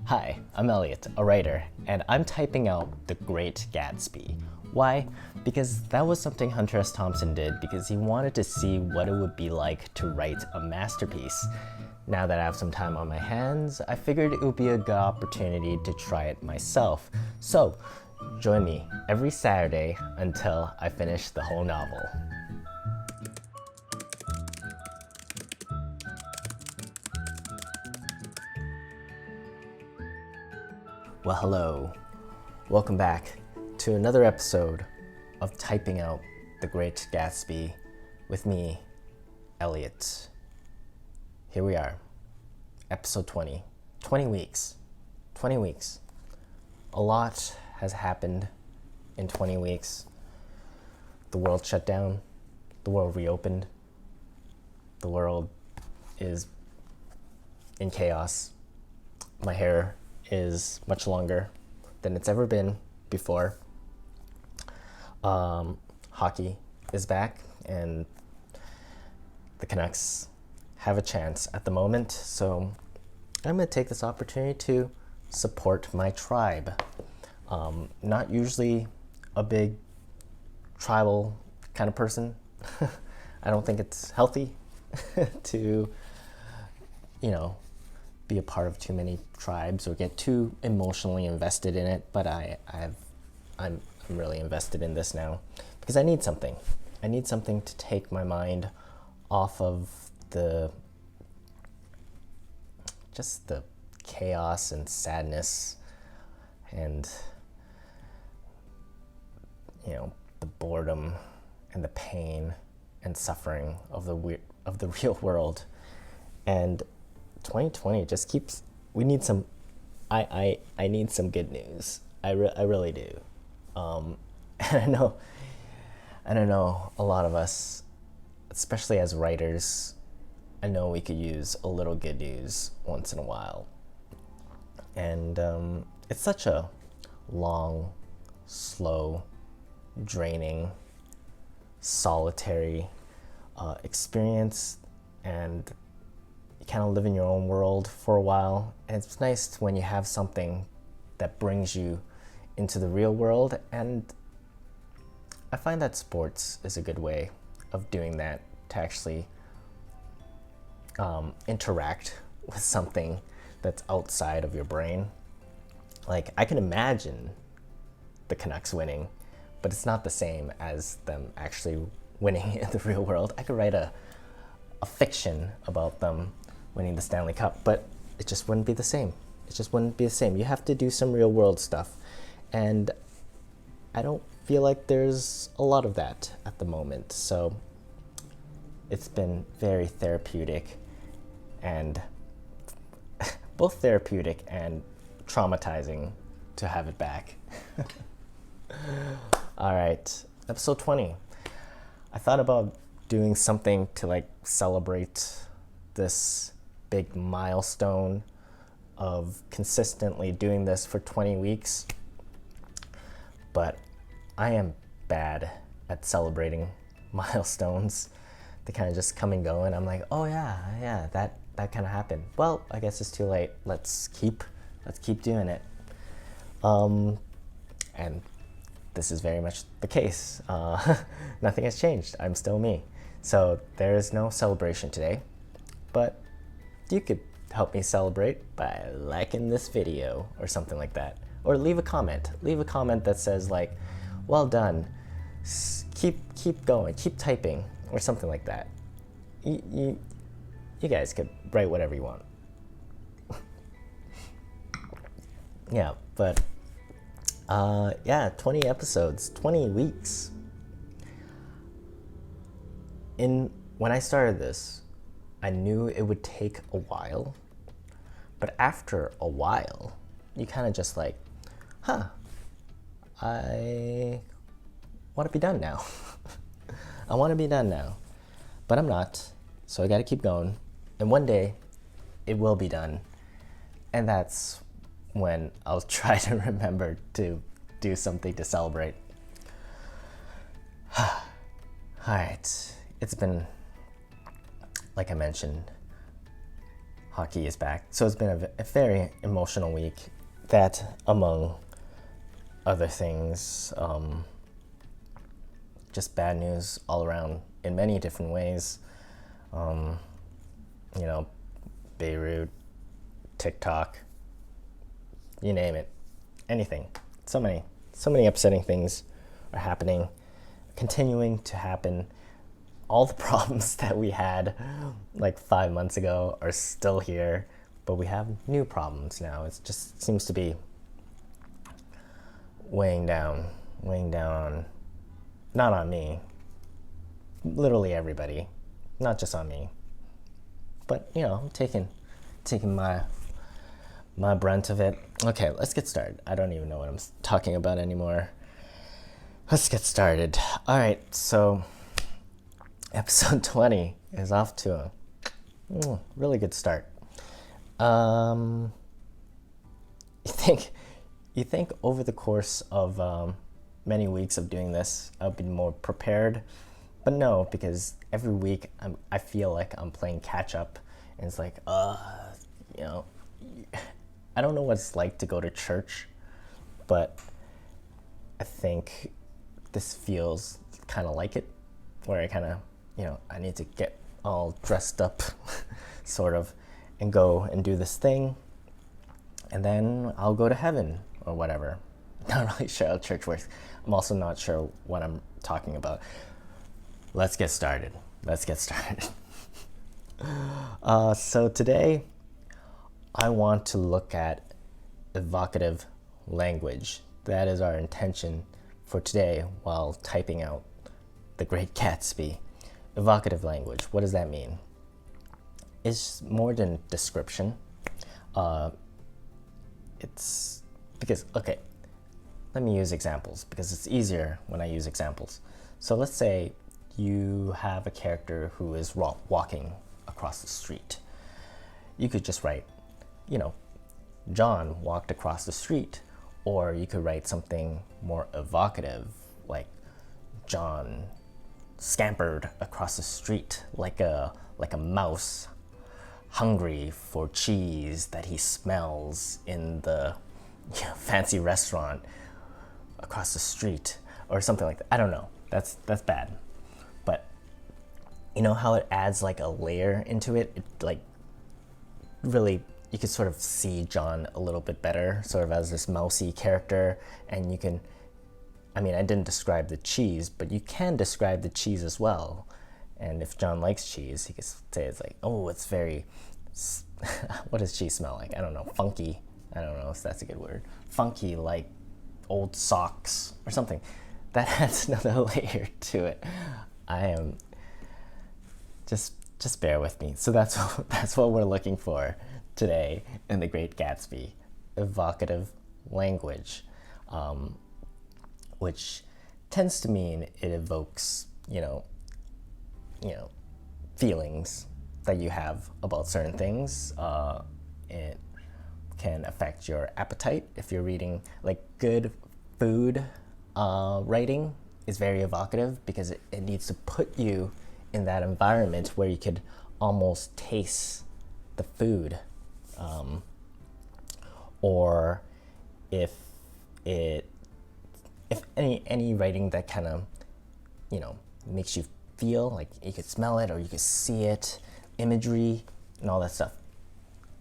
Hi, I'm Elliot, a writer, and I'm typing out The Great Gatsby. Why? Because that was something Hunter S Thompson did because he wanted to see what it would be like to write a masterpiece. Now that I have some time on my hands, I figured it would be a good opportunity to try it myself. So, join me every Saturday until I finish the whole novel. Well, hello. Welcome back to another episode of Typing Out The Great Gatsby with me, Elliot. Here we are, episode 20. 20 weeks. 20 weeks. A lot has happened in 20 weeks. The world shut down. The world reopened. The world is in chaos. My hair is much longer than it's ever been before. Hockey is back, and the Canucks have a chance at the moment, so I'm going to take this opportunity to support my tribe. Not usually a big tribal kind of person. I don't think it's healthy to, be a part of too many tribes or get too emotionally invested in it, but I'm really invested in this now because I need something. I need something to take my mind off of the chaos and sadness and the boredom and the pain and suffering of the real world. And 2020 just keeps. We need some. I need some good news. I really do. And I know a lot of us, especially as writers, I know we could use a little good news once in a while. And it's such a long, slow, draining, solitary experience, and kind of live in your own world for a while, and it's nice when you have something that brings you into the real world. And I find that sports is a good way of doing that, to actually interact with something that's outside of your brain. Like, I can imagine the Canucks winning, but it's not the same as them actually winning in the real world. I could write a fiction about them winning the Stanley Cup, but it just wouldn't be the same. It just wouldn't be the same. You have to do some real world stuff, and I don't feel like there's a lot of that at the moment. So it's been very therapeutic, and both therapeutic and traumatizing to have it back. All right, episode 20. I thought about doing something to celebrate this big milestone of consistently doing this for 20 weeks, but I am bad at celebrating milestones. They kind of just come and go, and I'm like, oh yeah, that kind of happened. Well, I guess it's too late. Let's keep doing it. And this is very much the case. Nothing has changed. I'm still me. So there is no celebration today, but you could help me celebrate by liking this video or something like that. Or leave a comment. Leave a comment that says well done, keep going, keep typing, or something like that. You guys could write whatever you want. Yeah, but 20 episodes, 20 weeks. When I started this, I knew it would take a while, but after a while, you kind of just I want to be done now. I want to be done now, but I'm not, so I got to keep going, and one day it will be done, and that's when I'll try to remember to do something to celebrate. All right, it's been, like I mentioned, hockey is back. So it's been a very emotional week. That, among other things, just bad news all around in many different ways. Beirut, TikTok, you name it, anything. So many upsetting things are happening, continuing to happen. All the problems that we had like 5 months ago are still here, but we have new problems now. It just seems to be weighing down not on me, literally everybody, not just on me, but I'm taking my brunt of it. Okay, let's get started. I don't even know what I'm talking about anymore. Let's get started. All right, so episode 20 is off to a really good start. You think over the course of many weeks of doing this, I'll be more prepared, but no, because every week I feel like I'm playing catch up, and it's like, I don't know what it's like to go to church, but I think this feels kind of like it, where I kind of, I need to get all dressed up, sort of, and go and do this thing, and then I'll go to heaven or whatever. Not really sure how church works. I'm also not sure what I'm talking about. Let's get started. So today, I want to look at evocative language. That is our intention for today while typing out The Great Gatsby. Evocative language, what does that mean? It's more than description. It's because, okay, let me use examples because it's easier when I use examples. So let's say you have a character who is walking across the street. You could just write, John walked across the street, or you could write something more evocative, like John scampered across the street like a mouse, hungry for cheese that he smells in the fancy restaurant across the street, or something like that. I don't know. That's bad. But you know how it adds like a layer into it? It like really, you could sort of see John a little bit better, sort of as this mousy character, and you can, I didn't describe the cheese, but you can describe the cheese as well. And if John likes cheese, he could say it's like, oh, it's very, what does cheese smell like? I don't know, funky. I don't know if that's a good word. Funky, like old socks or something. That adds another layer to it. I am, just bear with me. So that's what we're looking for today in The Great Gatsby, evocative language, which tends to mean it evokes, feelings that you have about certain things. It can affect your appetite. If you're reading, like, good food writing is very evocative because it needs to put you in that environment where you could almost taste the food. Or if any writing that kind of, makes you feel like you could smell it or you could see it, imagery and all that stuff,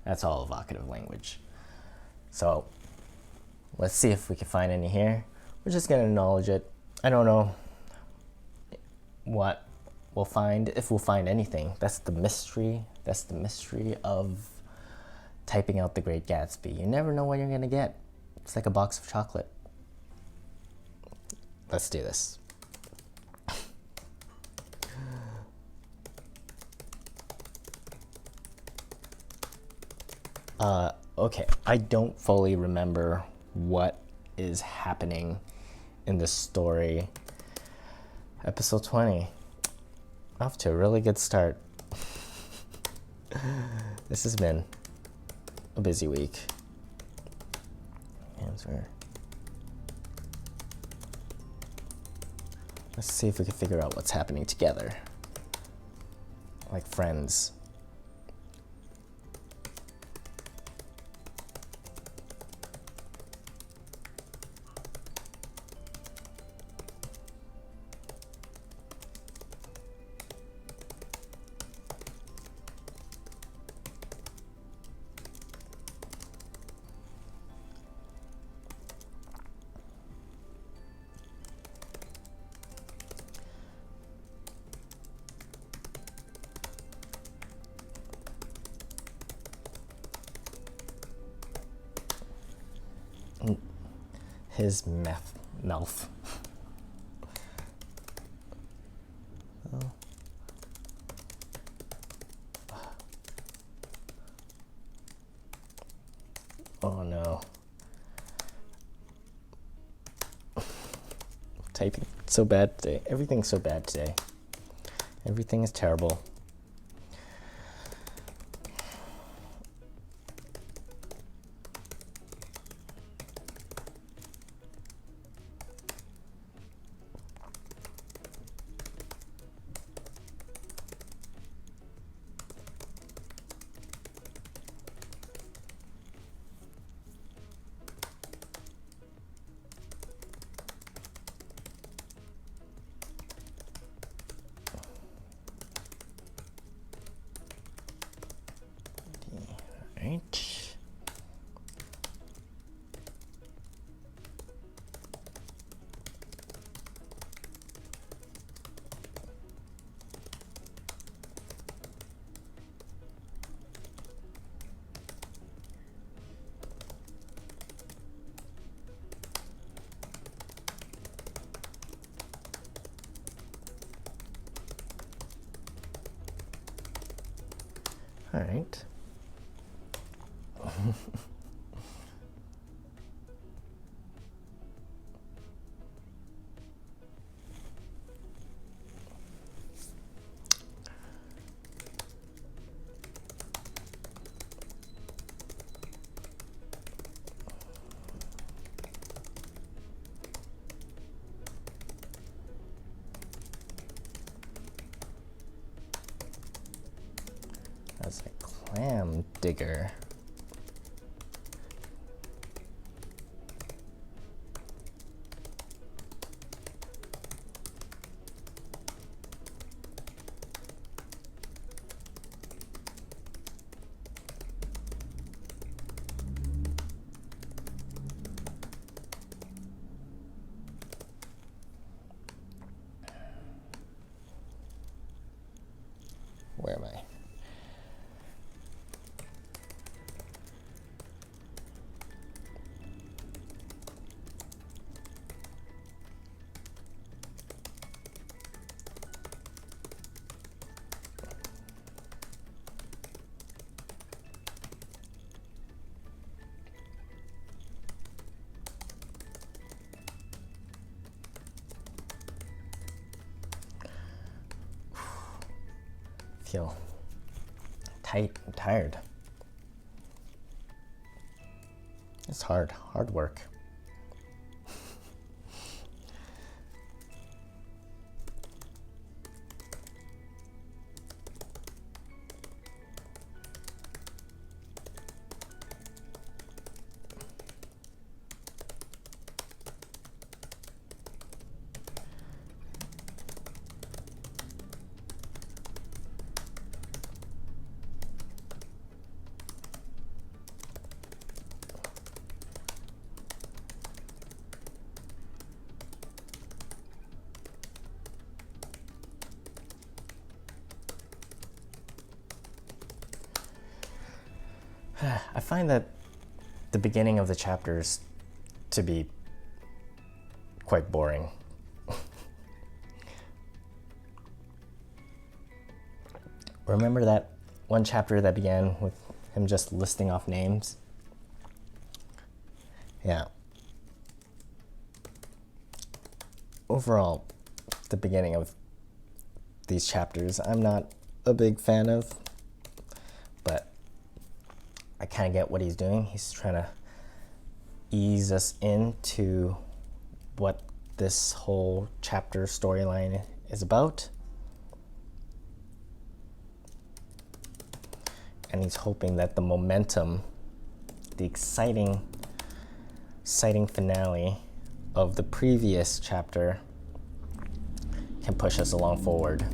that's all evocative language. So let's see if we can find any here. We're just gonna acknowledge it. I don't know what we'll find, if we'll find anything. That's the mystery of typing out The Great Gatsby. You never know what you're gonna get. It's like a box of chocolate. Let's do this. Okay, I don't fully remember what is happening in this story. Episode 20. Off to a really good start. This has been a busy week. Let's see if we can figure out what's happening together. Like friends. his mouth. Oh. Oh no. Typing so bad today. Everything's so bad today. Everything is terrible. Right. All right. That's a clam digger. Where am I? Feel tight and tired. It's hard work. I find that the beginning of the chapters to be quite boring. Remember that one chapter that began with him just listing off names? Yeah. Overall, the beginning of these chapters I'm not a big fan of, but I kind of get what he's doing. He's trying to ease us into what this whole chapter storyline is about. And he's hoping that the momentum, the exciting finale of the previous chapter can push us along forward.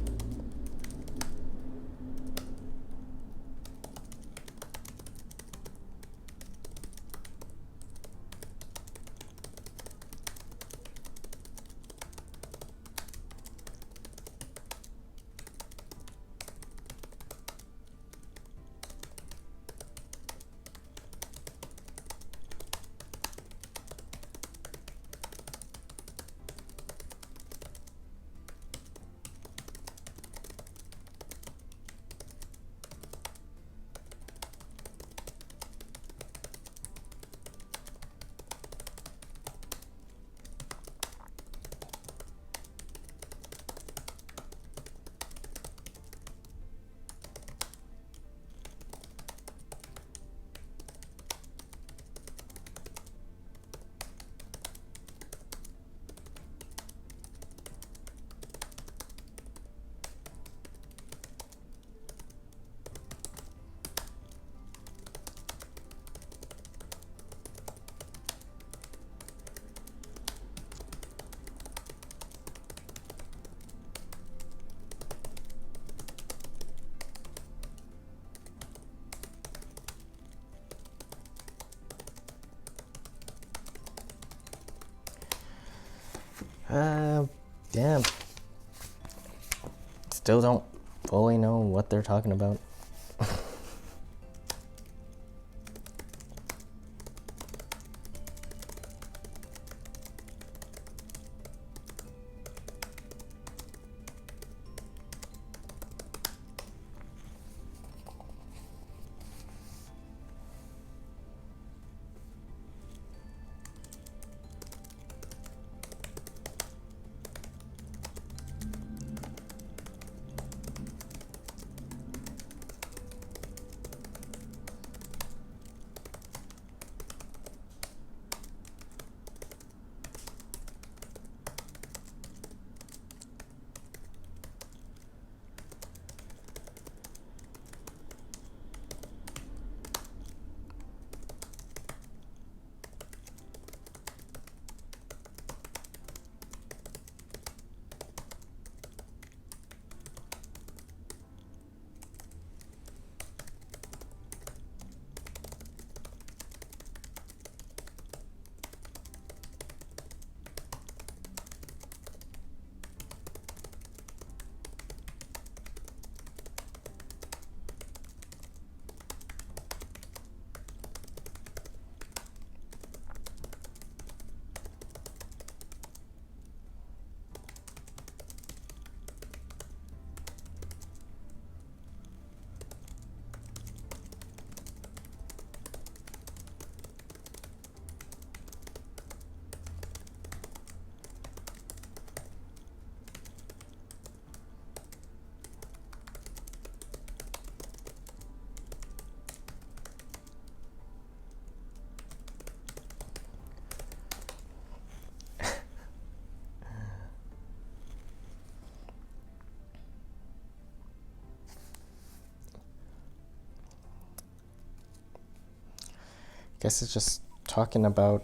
Yeah. Still don't fully know what they're talking about. Guess it's just talking about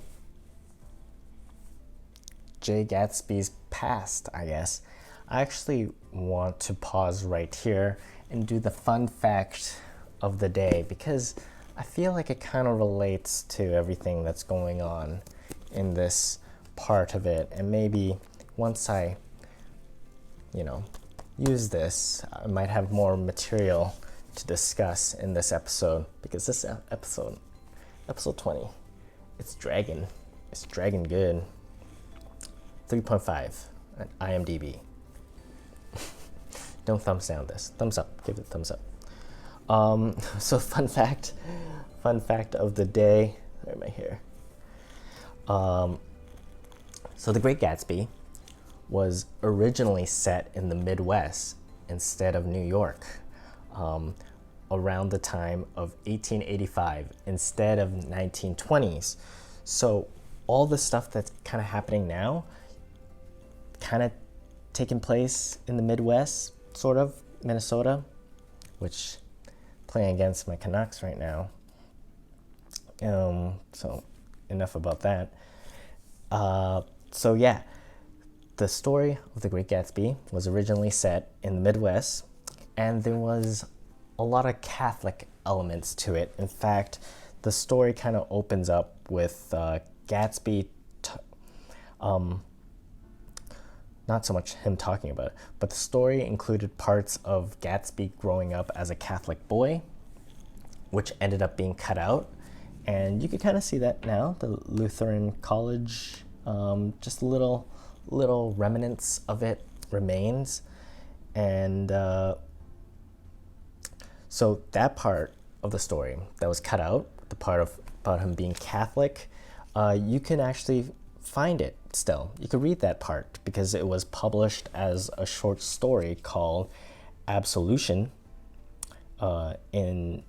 Jay Gatsby's past, I guess. I actually want to pause right here and do the fun fact of the day because I feel like it kind of relates to everything that's going on in this part of it. And maybe once I, use this, I might have more material to discuss in this episode because this episode 20, it's dragging good. 3.5 at IMDb. Don't thumbs down this. Thumbs up. Give it a thumbs up. So fun fact of the day. Where am I here? So The Great Gatsby was originally set in the Midwest instead of New York, around the time of 1885 instead of 1920s. So all the stuff that's kind of happening now kind of taking place in the Midwest, sort of, Minnesota, which playing against my Canucks right now. So enough about that. So yeah, the story of The Great Gatsby was originally set in the Midwest, and there was a lot of Catholic elements to it. In fact, the story kind of opens up with Gatsby, not so much him talking about it, but the story included parts of Gatsby growing up as a Catholic boy, which ended up being cut out. And you can kind of see that now, the Lutheran college, just little remnants of it remains. And so that part of the story that was cut out, the part about him being Catholic, you can actually find it still. You could read that part because it was published as a short story called Absolution in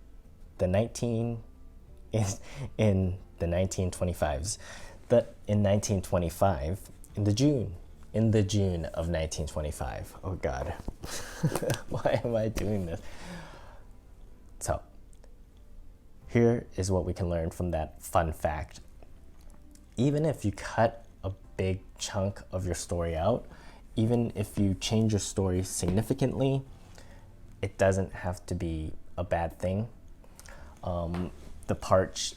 the 1925s. But in 1925, in the June of 1925. Oh God, why am I doing this? So here is what we can learn from that fun fact. Even if you cut a big chunk of your story out, even if you change your story significantly, it doesn't have to be a bad thing. The parts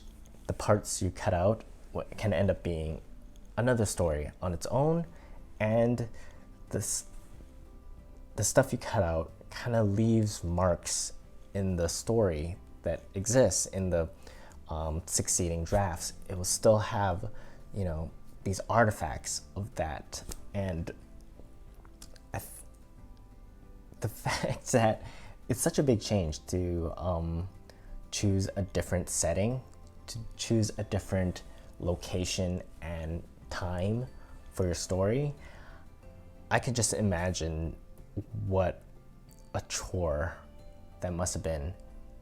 you cut out can end up being another story on its own, and this the stuff you cut out kind of leaves marks in the story that exists in the succeeding drafts. It will still have, you know, these artifacts of that. And the fact that it's such a big change to choose a different setting, to choose a different location and time for your story, I could just imagine what a chore that must have been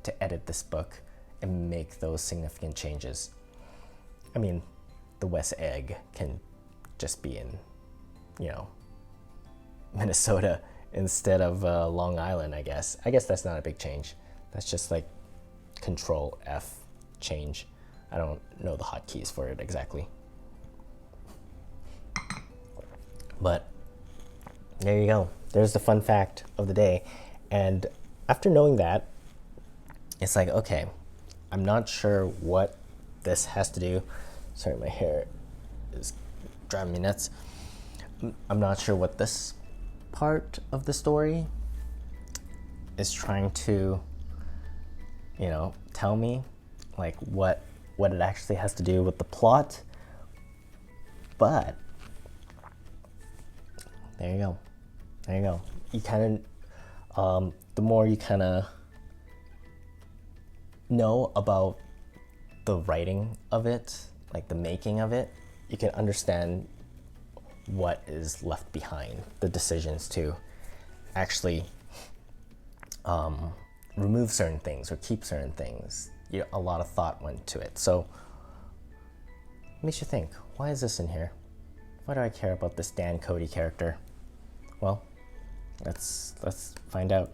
to edit this book and make those significant changes. I mean, the West Egg can just be in, you know, Minnesota instead of Long Island, I guess. I guess that's not a big change. That's just like Control F change. I don't know the hotkeys for it exactly. But there you go. There's the fun fact of the day. And after knowing that, it's like, okay, I'm not sure what this has to do. Sorry, my hair is driving me nuts. I'm not sure what this part of the story is trying to, you know, tell me, like what it actually has to do with the plot. But there you go. There you go. You kind of, the more you kind of know about the writing of it, like the making of it, you can understand what is left behind, the decisions to actually remove certain things or keep certain things. You know, a lot of thought went to it. So it makes you think, why is this in here? Why do I care about this Dan Cody character? Well, let's find out.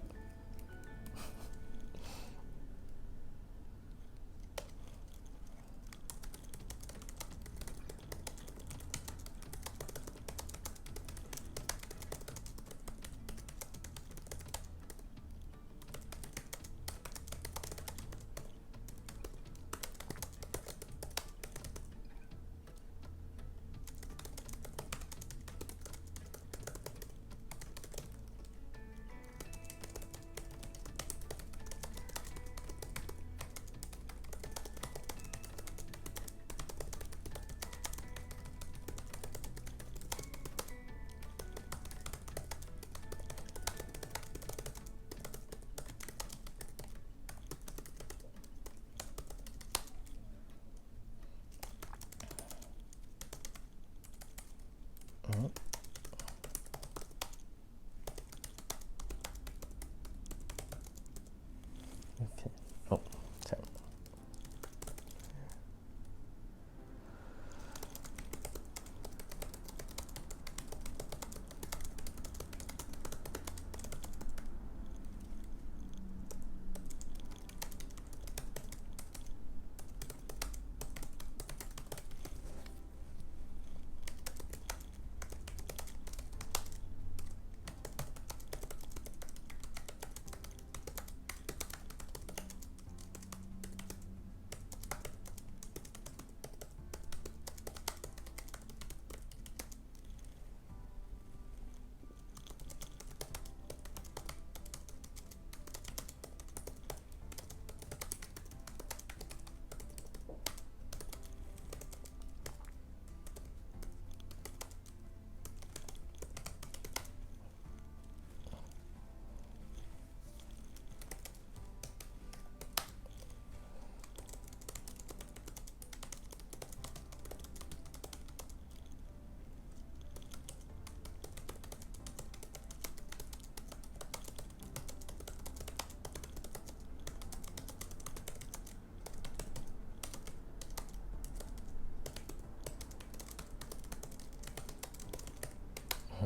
Okay. Oh, sorry.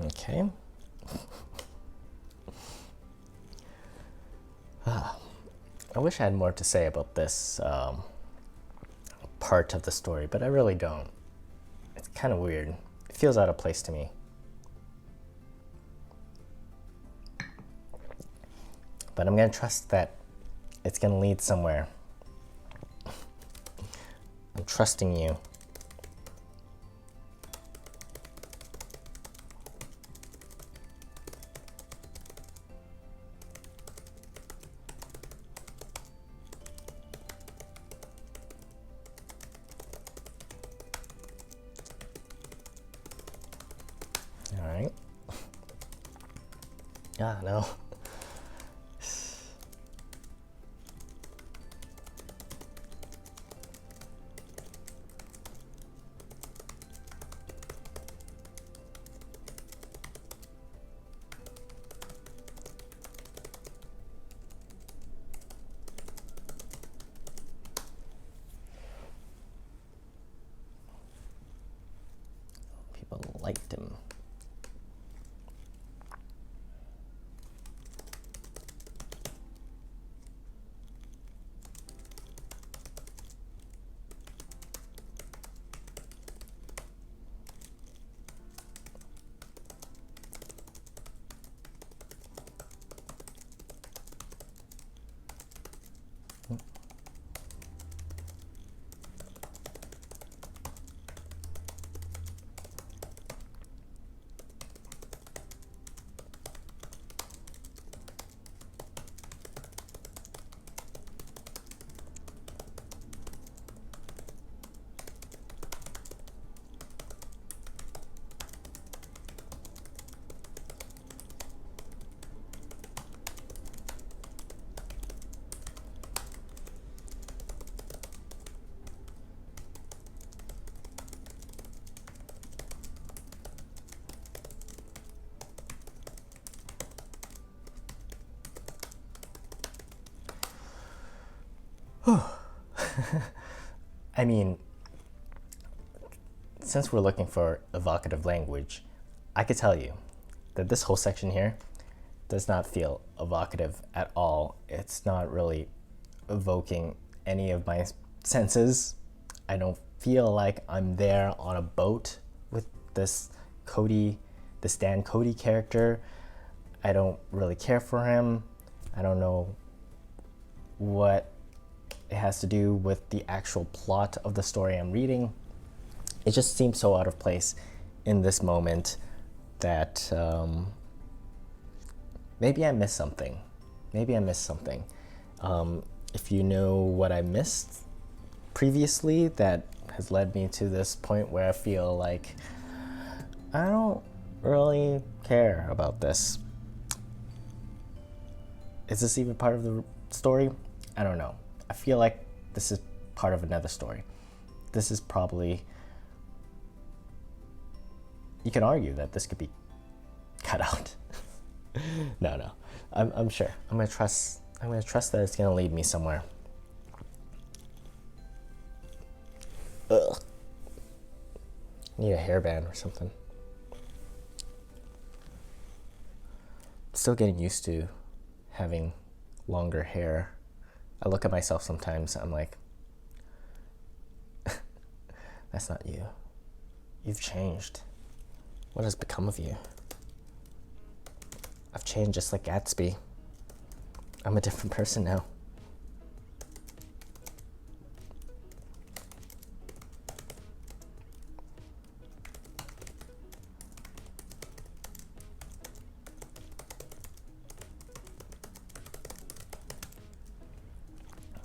Okay. I wish I had more to say about this part of the story, but I really don't. It's kind of weird. It feels out of place to me. But I'm going to trust that it's going to lead somewhere. I'm trusting you. Ah, no. People liked him. I mean, since we're looking for evocative language, I could tell you that this whole section here does not feel evocative at all. It's not really evoking any of my senses. I don't feel like I'm there on a boat with this Dan Cody character. I don't really care for him. I don't know what it has to do with the actual plot of the story I'm reading. It just seems so out of place in this moment that maybe I missed something. If you know what I missed previously that has led me to this point where I feel like I don't really care about this. Is this even part of the story? I don't know. I feel like this is part of another story. This is probably, you can argue that this could be cut out. No. I'm sure. I'm gonna trust that it's gonna lead me somewhere. Ugh. Need a hairband or something. Still getting used to having longer hair. I look at myself sometimes, I'm like, that's not you. You've changed. What has become of you? I've changed just like Gatsby. I'm a different person now.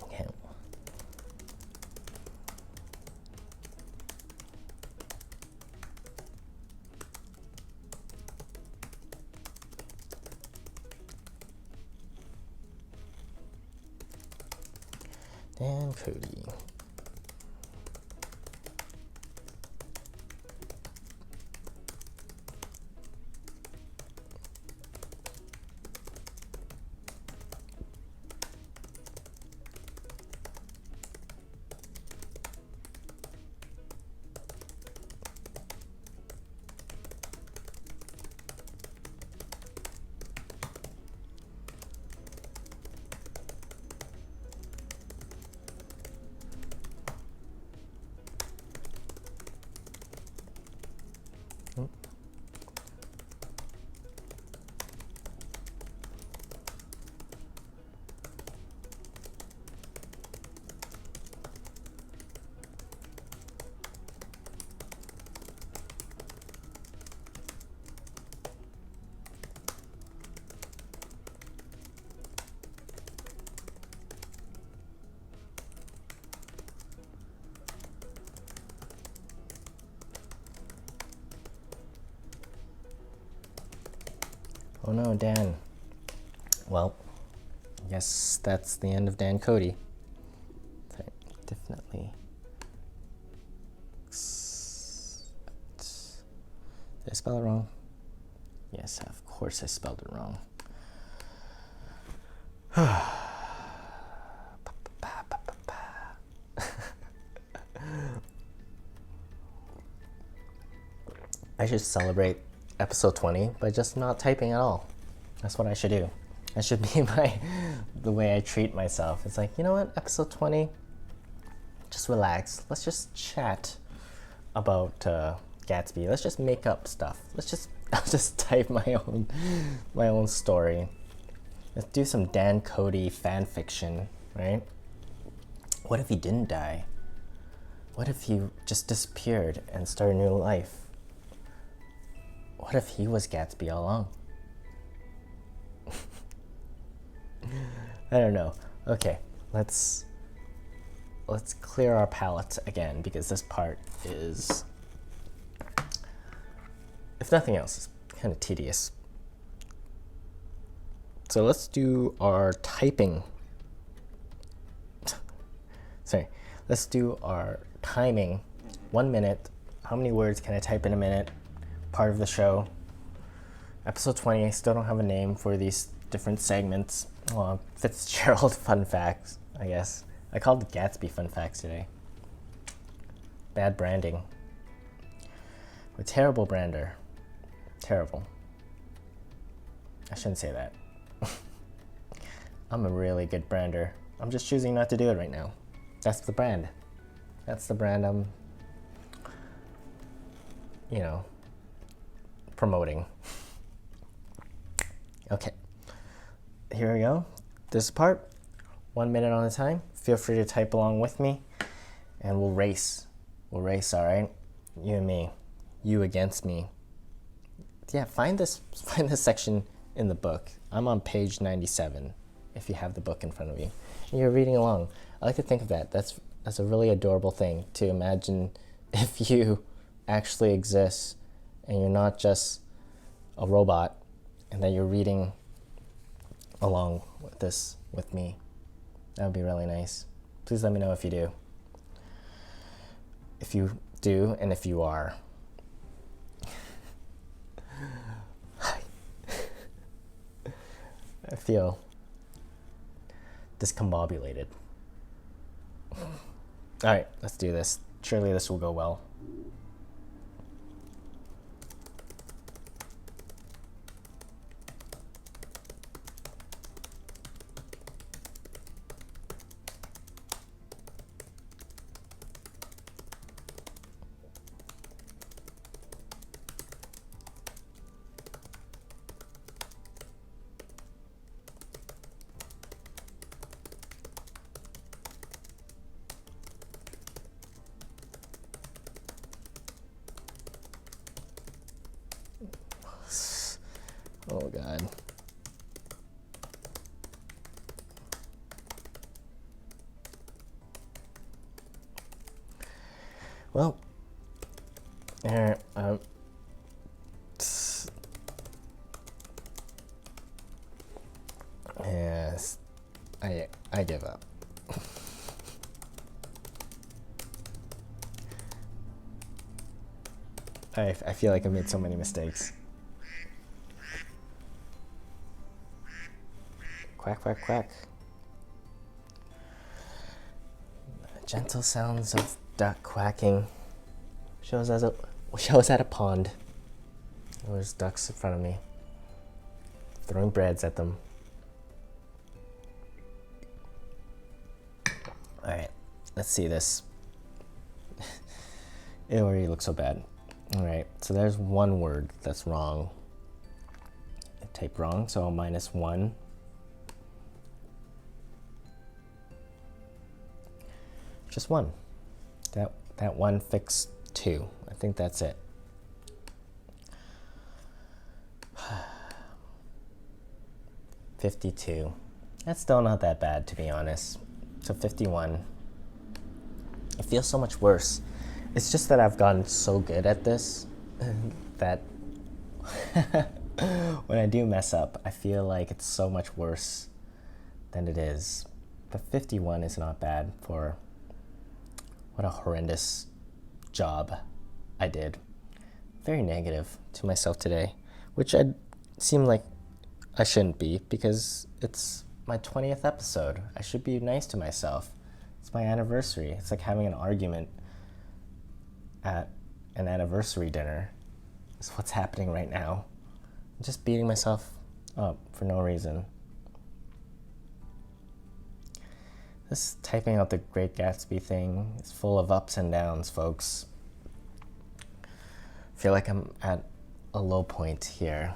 Okay. Dan Cody. Oh no, Dan. Well, I guess that's the end of Dan Cody. Sorry, definitely. Did I spell it wrong? Yes, of course I spelled it wrong. I should celebrate episode 20 by just not typing at all. That's what I should do. That should be the way I treat myself. It's like, you know what, episode 20, just relax. Let's just chat about Gatsby. Let's just make up stuff. I'll just type my own story. Let's do some Dan Cody fan fiction, right? What if he didn't die? What if he just disappeared and started a new life? What if he was Gatsby all along? I don't know. Okay, let's clear our palate again, because this part is, if nothing else, is kind of tedious. So let's do our typing. Sorry, let's do our timing. 1 minute. How many words can I type in a minute? Part of the show. Episode 20, I still don't have a name for these different segments. Fitzgerald fun facts, I guess. I called it Gatsby fun facts today. Bad branding. We're a terrible brander. Terrible. I shouldn't say that. I'm a really good brander. I'm just choosing not to do it right now. That's the brand. That's the brand I'm, promoting. Okay, here we go. This part, 1 minute on a time. Feel free to type along with me, and we'll race. All right? You and me. You against me. Yeah, find this section in the book. I'm on page 97, if you have the book in front of you. And you're reading along. I like to think of that. That's a really adorable thing, to imagine if you actually exist and you're not just a robot, and that you're reading along with this with me. That would be really nice. Please let me know if you do. If you do, and if you are. I feel discombobulated. Alright, let's do this. Surely this will go well. Oh God. Well, yes, I give up. I feel like I've made so many mistakes. Quack, quack, quack. Gentle sounds of duck quacking shows at a pond. There's ducks in front of me, throwing breads at them. All right, let's see this. It already looks so bad. All right, so there's one word that's wrong. I typed wrong, so -1. Just one. That one fixed 2. I think that's it. $52. That's still not that bad, to be honest. So 51. It feels so much worse. It's just that I've gotten so good at this that When I do mess up, I feel like it's so much worse than it is. But 51 is not bad for what a horrendous job I did. Very negative to myself today, which I seem like I shouldn't be because it's my 20th episode. I should be nice to myself. It's my anniversary. It's like having an argument at an anniversary dinner. It's what's happening right now. I'm just beating myself up for no reason. This typing out the Great Gatsby thing is full of ups and downs, folks. I feel like I'm at a low point here.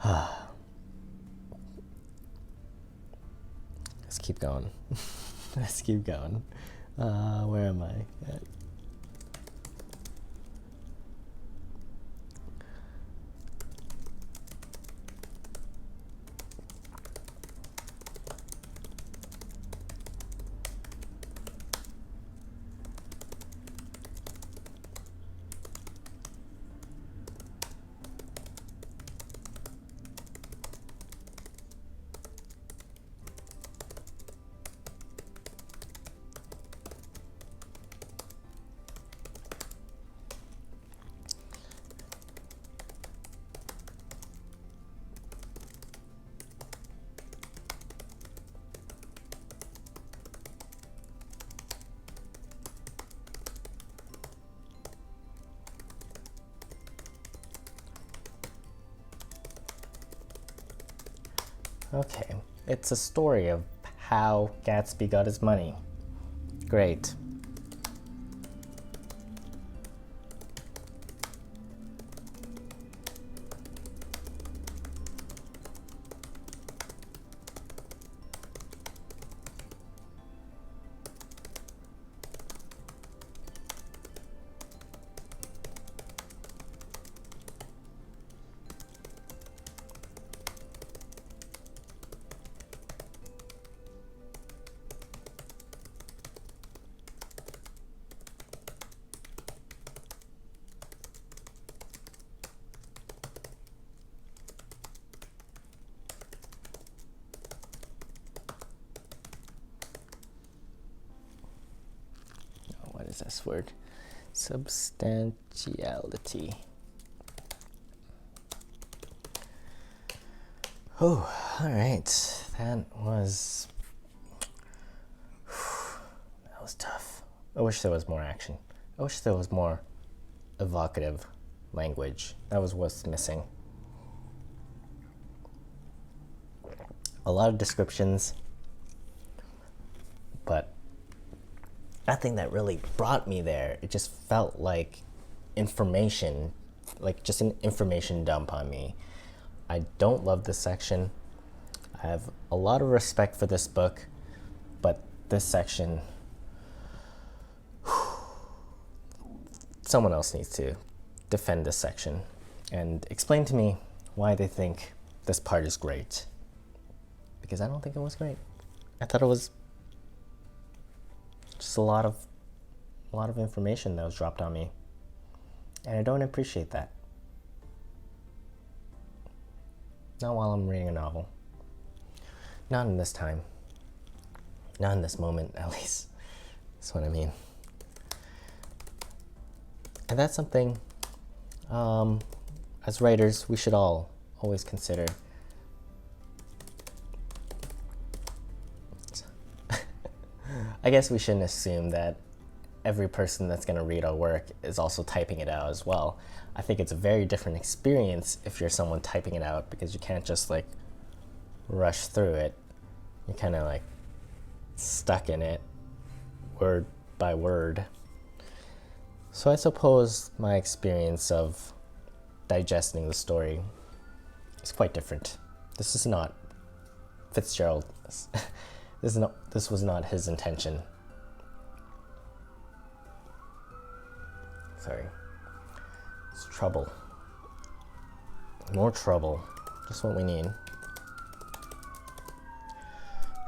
Let's keep going. Let's keep going. Where am I at? Okay, it's a story of how Gatsby got his money. Great. What is this word? Substantiality. Oh, all right. That was tough. I wish there was more action. I wish there was more evocative language. That was what's missing. A lot of descriptions, but nothing that really brought me there. It just felt like information, like just an information dump on me. I don't love this section. I have a lot of respect for this book, but this section, someone else needs to defend this section and explain to me why they think this part is great. Because I don't think it was great. I thought it was just a lot of information that was dropped on me, and I don't appreciate that. Not while I'm reading a novel. Not in this time. Not in this moment, at least. That's what I mean. And that's something, as writers, we should all always consider. I guess we shouldn't assume that every person that's going to read our work is also typing it out as well. I think it's a very different experience if you're someone typing it out, because you can't just like rush through it. You're kind of like stuck in it word by word. So I suppose my experience of digesting the story is quite different. This is not Fitzgerald. This was not his intention. Sorry. It's trouble. More trouble. Just what we need. I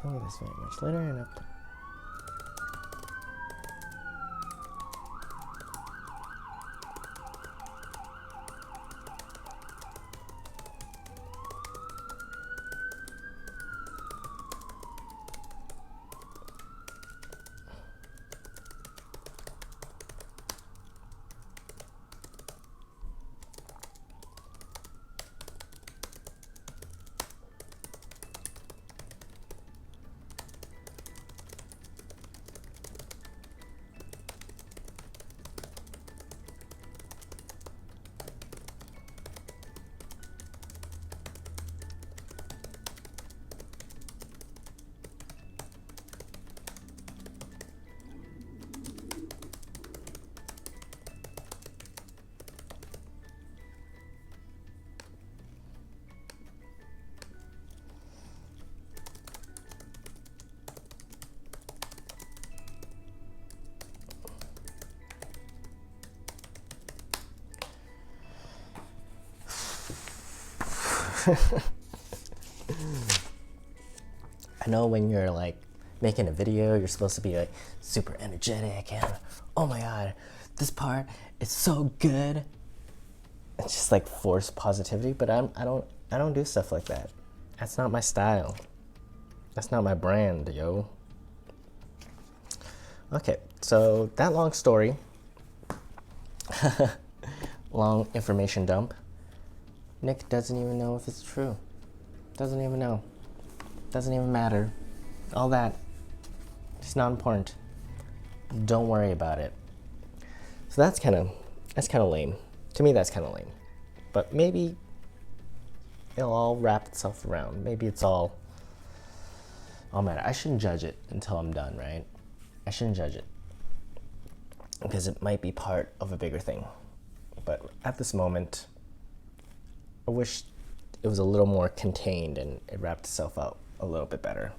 don't need this very much later, and up. I know when you're like making a video, you're supposed to be like super energetic and oh my god, this part is so good. It's just like forced positivity, but I don't do stuff like that. That's not my style. That's not my brand, yo. Okay, so that long story, long information dump. Nick doesn't even know if it's true. Doesn't even know. Doesn't even matter. All that. It's not important. Don't worry about it. So that's kind of lame. To me, that's kind of lame. But maybe it'll all wrap itself around. Maybe it's all matter. I shouldn't judge it until I'm done, right? I shouldn't judge it because it might be part of a bigger thing. But at this moment, I wish it was a little more contained and it wrapped itself up a little bit better.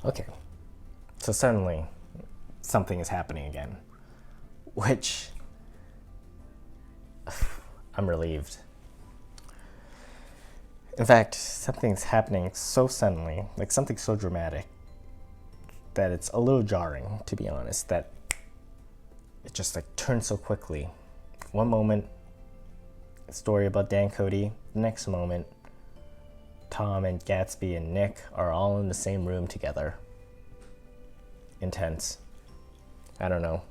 Okay, so suddenly something is happening again, which I'm relieved. In fact, something's happening so suddenly, like something so dramatic, that it's a little jarring, to be honest, that it just like turns so quickly. One moment, a story about Dan Cody, the next moment, Tom and Gatsby and Nick are all in the same room together. Intense. I don't know.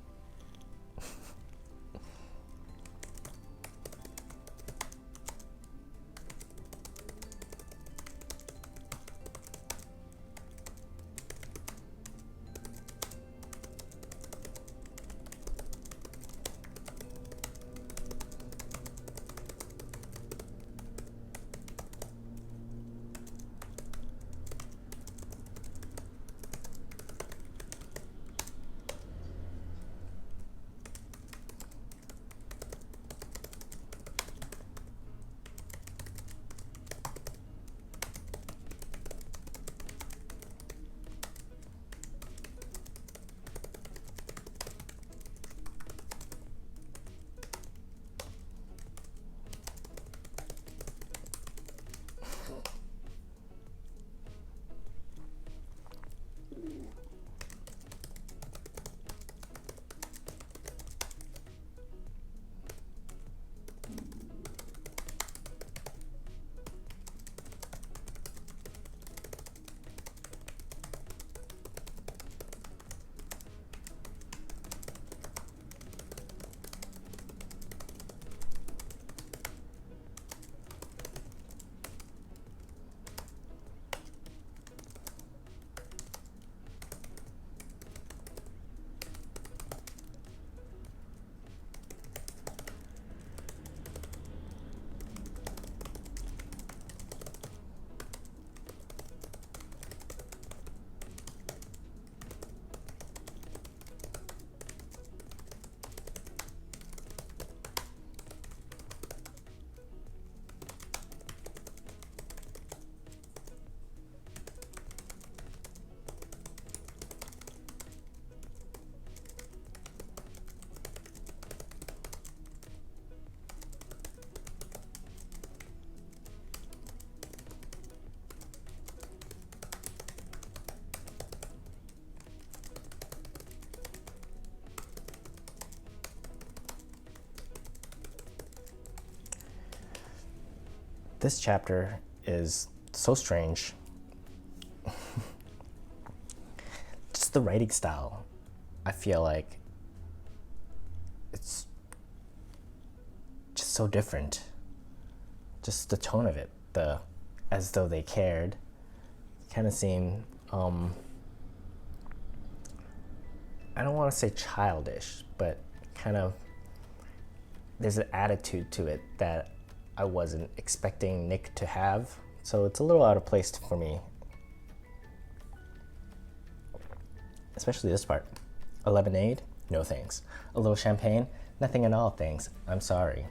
This chapter is so strange. Just the writing style, I feel like it's just so different. Just the tone of it, the as though they cared, kind of seemed, I don't want to say childish, but kind of, there's an attitude to it that I wasn't expecting Nick to have. So it's a little out of place for me. Especially this part. A lemonade? No thanks. A little champagne? Nothing at all, thanks. I'm sorry.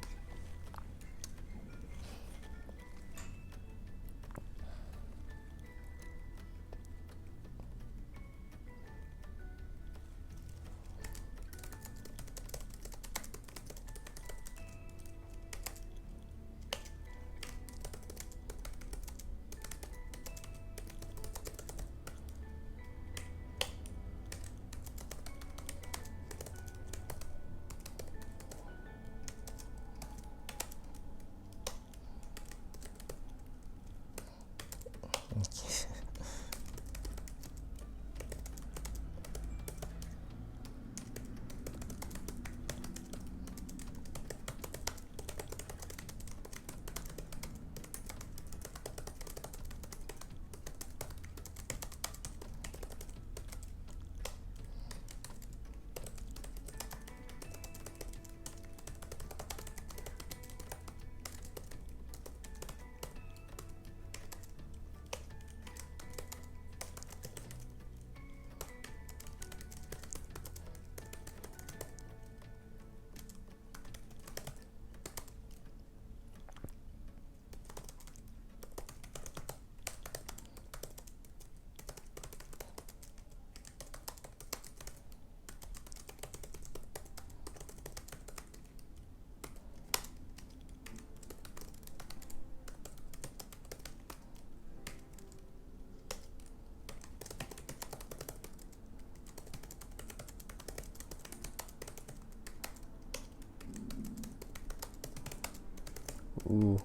Ooh.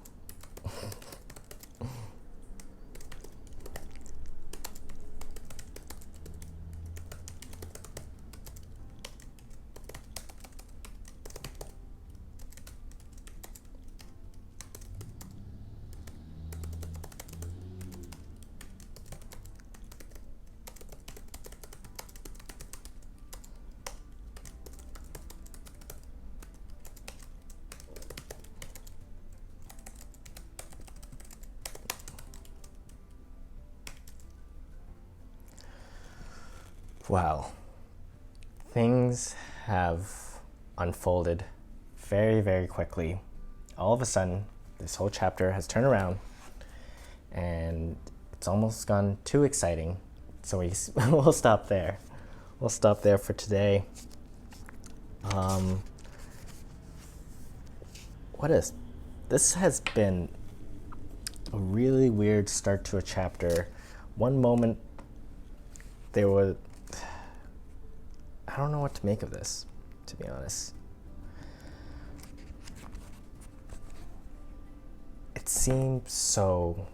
Wow. Things have unfolded very, very quickly. All of a sudden, this whole chapter has turned around and it's almost gone too exciting. So we'll stop there. We'll stop there for today. This has been a really weird start to a chapter. One moment there was, I don't know what to make of this, to be honest. It seems so,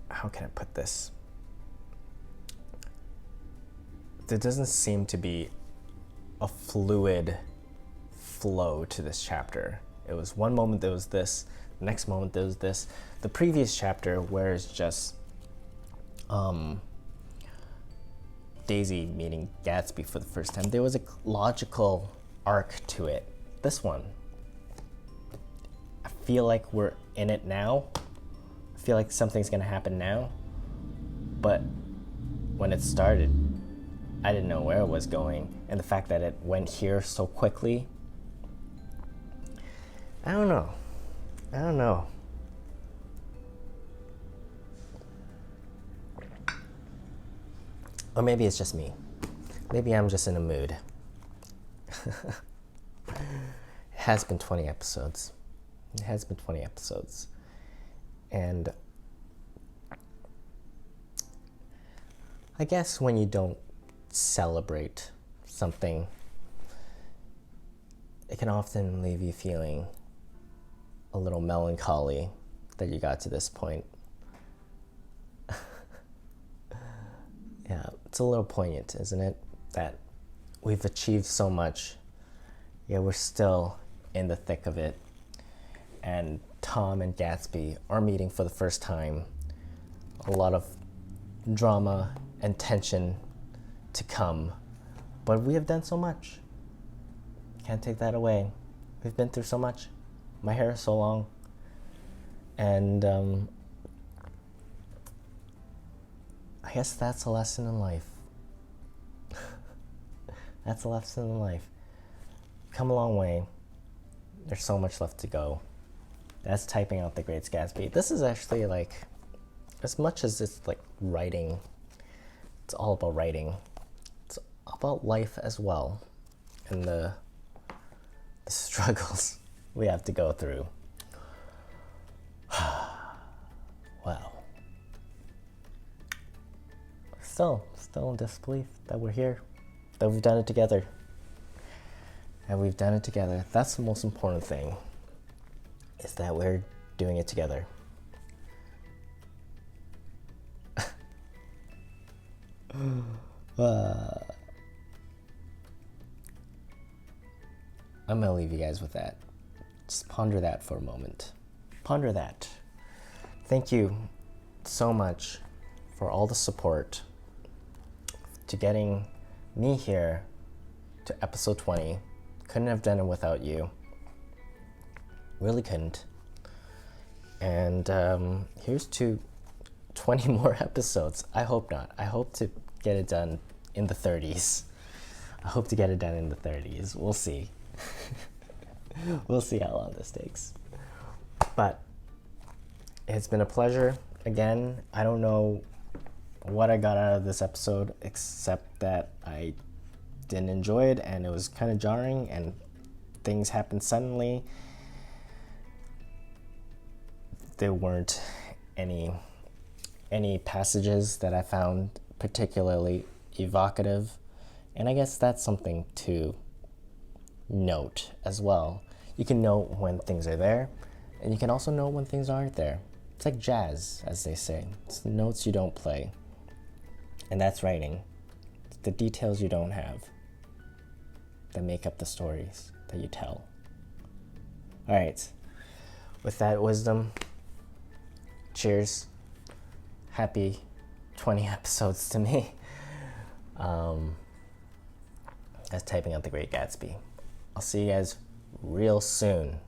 how can I put this? There doesn't seem to be a fluid flow to this chapter. It was one moment there was this, the next moment there was this. The previous chapter, where it's just Daisy meeting Gatsby for the first time, there was a logical arc to it. This one, I feel like we're in it now. I feel like something's gonna happen now. But when it started, I didn't know where it was going. And the fact that it went here so quickly, I don't know. Or maybe it's just me. Maybe I'm just in a mood. It has been 20 episodes. And I guess when you don't celebrate something, it can often leave you feeling a little melancholy that you got to this point. Yeah, it's a little poignant, isn't it? That we've achieved so much, yet we're still in the thick of it. And Tom and Gatsby are meeting for the first time. A lot of drama and tension to come, but we have done so much. Can't take that away. We've been through so much. My hair is so long, and I guess that's a lesson in life. That's a lesson in life. Come a long way. There's so much left to go. That's typing out The Great Gatsby. This is actually like, as much as it's like writing, it's all about writing. It's about life as well, and the struggles we have to go through. Wow. Still in disbelief that we're here, that we've done it together. And we've done it together. That's the most important thing, is that we're doing it together. I'm gonna leave you guys with that. Just ponder that for a moment. Ponder that. Thank you so much for all the support to getting me here to episode 20. Couldn't have done it without you. Really couldn't. And here's to 20 more episodes. I hope not. I hope to get it done in the 30s. I hope to get it done in the 30s. We'll see. We'll see how long this takes. But it's been a pleasure. Again, I don't know what I got out of this episode, except that I didn't enjoy it, and it was kind of jarring, and things happened suddenly. There weren't any passages that I found particularly evocative, and I guess that's something to note as well. You can note when things are there, and you can also note when things aren't there. It's like jazz, as they say. It's the notes you don't play, and that's writing. It's the details you don't have that make up the stories that you tell. All right, with that wisdom, cheers. Happy 20 episodes to me. That's typing out The Great Gatsby. I'll see you guys real soon.